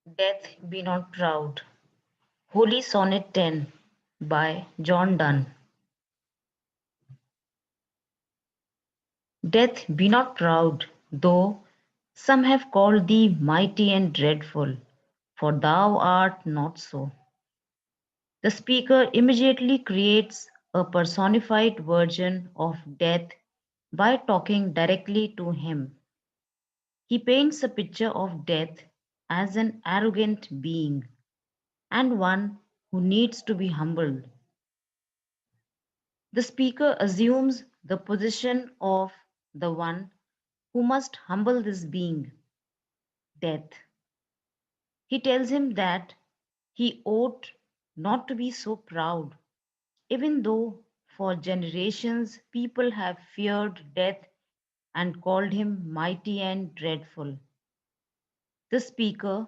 Death Be Not Proud. Holy Sonnet 10 by John Donne. Death, be not proud, though some have called thee mighty and dreadful, for thou art not so. The speaker immediately creates a personified version of death by talking directly to him. He paints a picture of death as an arrogant being and one who needs to be humbled. The speaker assumes the position of the one who must humble this being, death. He tells him that he ought not to be so proud, even though for generations people have feared death and called him mighty and dreadful. The speaker,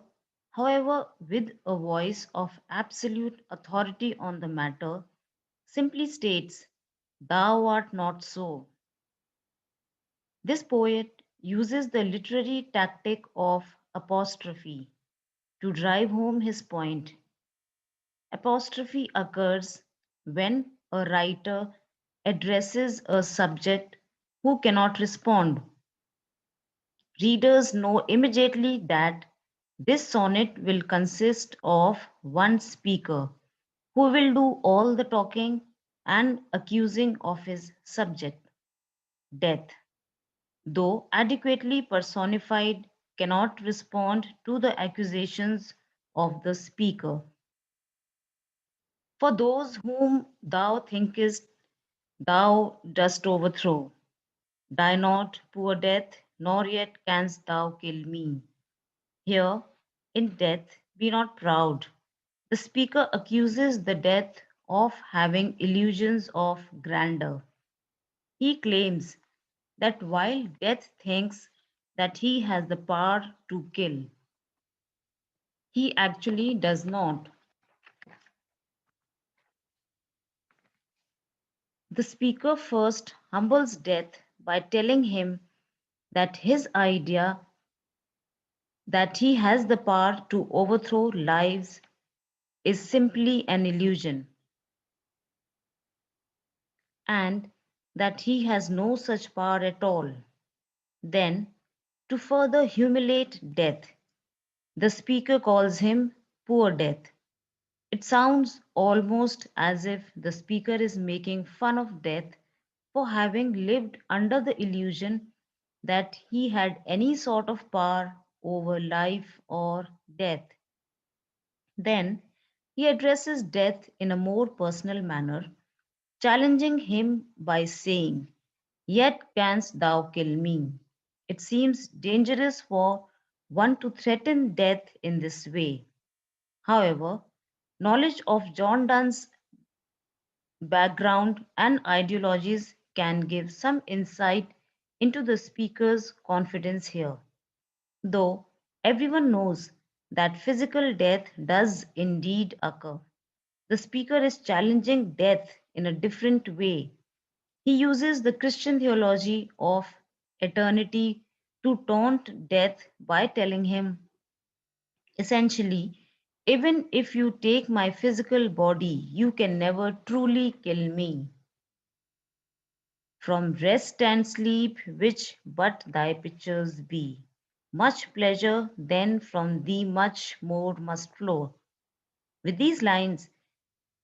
however, with a voice of absolute authority on the matter, simply states, "Thou art not so." This poet uses the literary tactic of apostrophe to drive home his point. Apostrophe occurs when a writer addresses a subject who cannot respond. Readers know immediately that this sonnet will consist of one speaker who will do all the talking and accusing of his subject, death, though adequately personified, cannot respond to the accusations of the speaker. For those whom thou thinkest thou dost overthrow, die not, poor death, nor yet canst thou kill me. Here, in death, be not proud. The speaker accuses the death of having illusions of grandeur. He claims that while death thinks that he has the power to kill, he actually does not. The speaker first humbles death by telling him that his idea that he has the power to overthrow lives is simply an illusion, and that he has no such power at all. Then, to further humiliate death, the speaker calls him poor death. It sounds almost as if the speaker is making fun of death for having lived under the illusion that he had any sort of power over life or death. Then he addresses death in a more personal manner, challenging him by saying, "Yet canst thou kill me." It seems dangerous for one to threaten death in this way. However, knowledge of John Donne's background and ideologies can give some insight into the speaker's confidence here. Though everyone knows that physical death does indeed occur, the speaker is challenging death in a different way. He uses the Christian theology of eternity to taunt death by telling him, essentially, even if you take my physical body, you can never truly kill me. From rest and sleep, which but thy pictures be, much pleasure then from thee much more must flow. With these lines,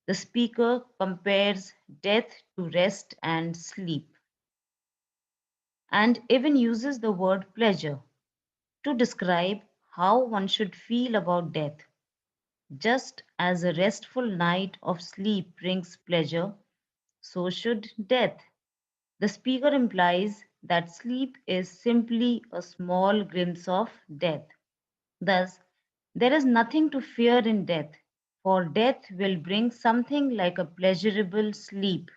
the speaker compares death to rest and sleep, and even uses the word pleasure to describe how one should feel about death. Just as a restful night of sleep brings pleasure, so should death. The speaker implies that sleep is simply a small glimpse of death. Thus, there is nothing to fear in death, for death will bring something like a pleasurable sleep.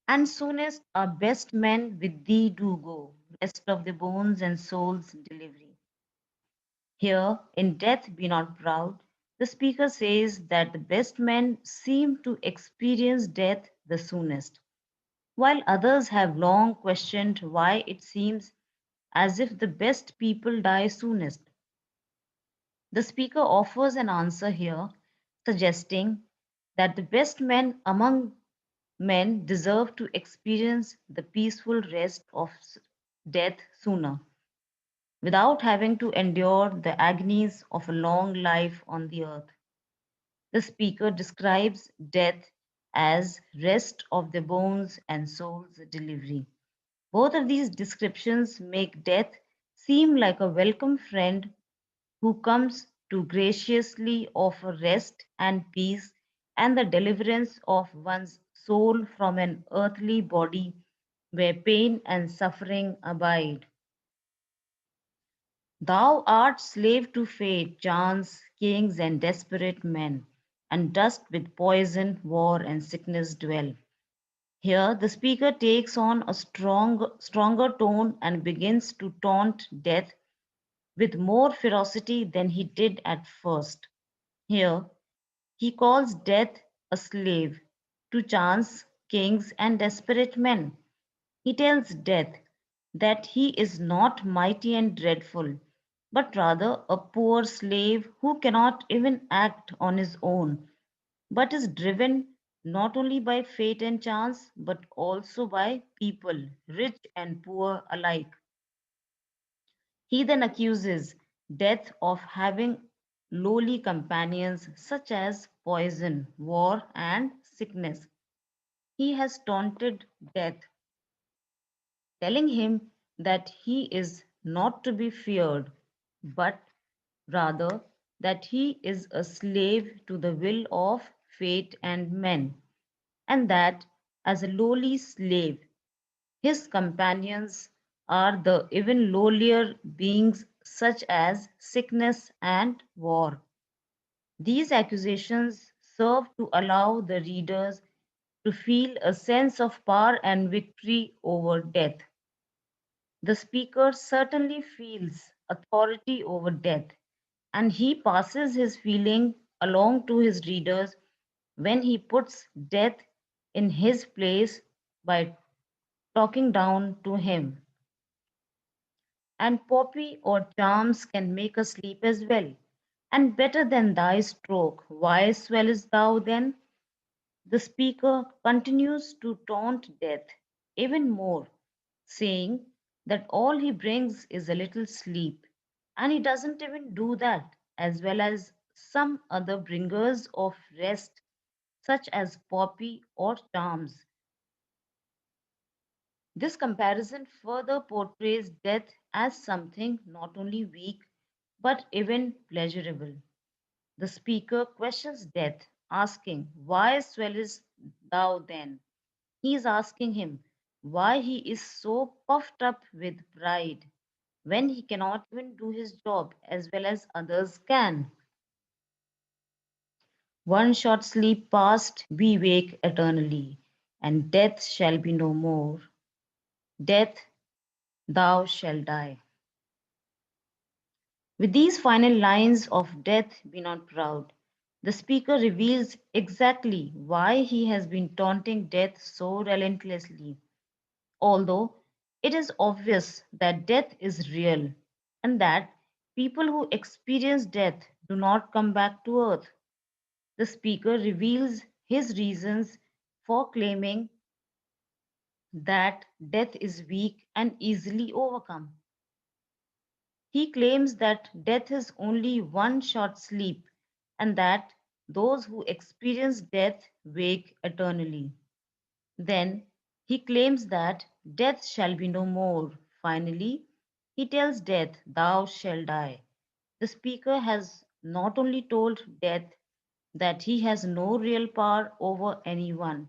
And soonest our best men with thee do go, rest of the bones and soul's delivery. Here, in Death Be Not Proud, the speaker says that the best men seem to experience death the soonest, while others have long questioned why it seems as if the best people die soonest. The speaker offers an answer here, suggesting that the best men among men deserve to experience the peaceful rest of death sooner, without having to endure the agonies of a long life on the earth. The speaker describes death as rest of the bones and soul's delivery. Both of these descriptions make death seem like a welcome friend who comes to graciously offer rest and peace and the deliverance of one's soul from an earthly body where pain and suffering abide. Thou art slave to fate, chance, kings, and desperate men, and dust with poison, war, and sickness dwell. Here, the speaker takes on a stronger tone and begins to taunt death with more ferocity than he did at first. Here, he calls death a slave to chance, kings, and desperate men. He tells death that he is not mighty and dreadful, but rather a poor slave who cannot even act on his own, but is driven not only by fate and chance, but also by people, rich and poor alike. He then accuses death of having lowly companions such as poison, war, and sickness. He has taunted death, telling him that he is not to be feared, but rather that he is a slave to the will of fate and men, and that as a lowly slave, his companions are the even lowlier beings such as sickness and war. These accusations serve to allow the readers to feel a sense of power and victory over death. The speaker certainly feels authority over death, and he passes his feeling along to his readers when he puts death in his place by talking down to him. And poppy or charms can make us sleep as well. And better than thy stroke, why swellest thou then? The speaker continues to taunt death even more, saying that all he brings is a little sleep, and he doesn't even do that, as well as some other bringers of rest, such as poppy or charms. This comparison further portrays death as something not only weak but even pleasurable. The speaker questions death, asking, why swellest thou then? He is asking him why he is so puffed up with pride when he cannot even do his job as well as others can. One short sleep past, we wake eternally, and death shall be no more. Death, thou shalt die. With these final lines of death be not proud, the speaker reveals exactly why he has been taunting death so relentlessly. Although it is obvious that death is real and that people who experience death do not come back to earth, the speaker reveals his reasons for claiming that death is weak and easily overcome. He claims that death is only one short sleep and that those who experience death wake eternally. Then he claims that death shall be no more. Finally, he tells death, thou shalt die. The speaker has not only told death that he has no real power over anyone,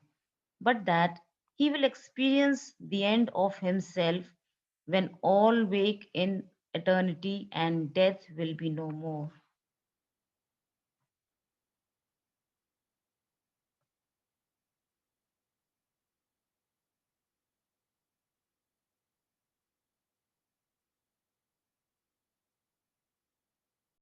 but that he will experience the end of himself when all wake in eternity and death will be no more.